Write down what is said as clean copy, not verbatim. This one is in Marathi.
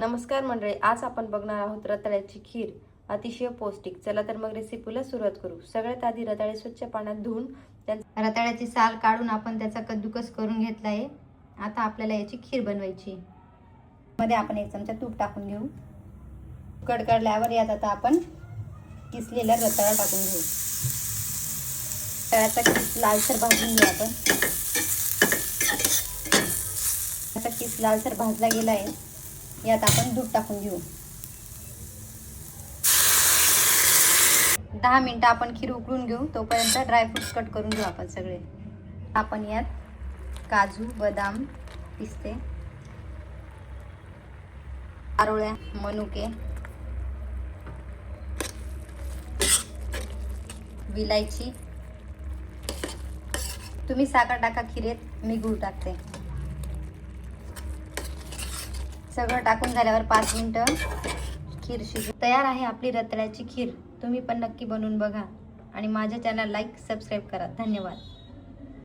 नमस्कार मंडळी, आज आपण बघणार आहोत रताळ्याची खीर. अतिशय पौष्टिक. चला तर मग रेसिपीला सुरुवात करू. सगळ्यात आधी रताळे स्वच्छ पाण्यात धुवून रताळ्याची साल काढून आपण त्याचा कद्दूकस करून घेतला आहे. आता आपल्याला याची खीर बनवायची. मध्ये आपण 1 चमचा तूप टाकून घेऊ. कडकडल्यावर यात आता आपण किसलेला रताळा टाकून घेऊ. रताळ्याचा किस लालसर भाजून घेऊ आपण. आता किस लालसर भाजला गेला आहे. यात आपण दूध टाकून घेऊ. 10 मिनिटं आपण खीर उकळून घेऊ. तोपर्यंत ड्रायफ्रूट्स कट करून घेऊ आपण सगळे. आपण यात काजू, बदाम, पिस्ते, आरोळ्या, मनुके, विलायची, तुम्ही साखर टाका खीरेत, मी गूळ टाकते. सगळं टाकून झाल्यावर 5 मिनिटं खीर शिजू. तयार आहे आपली रताळ्याची खीर. तुम्ही पण नक्की बनवून बघा आणि माझ्या चॅनल लाईक सबस्क्राईब करा. धन्यवाद.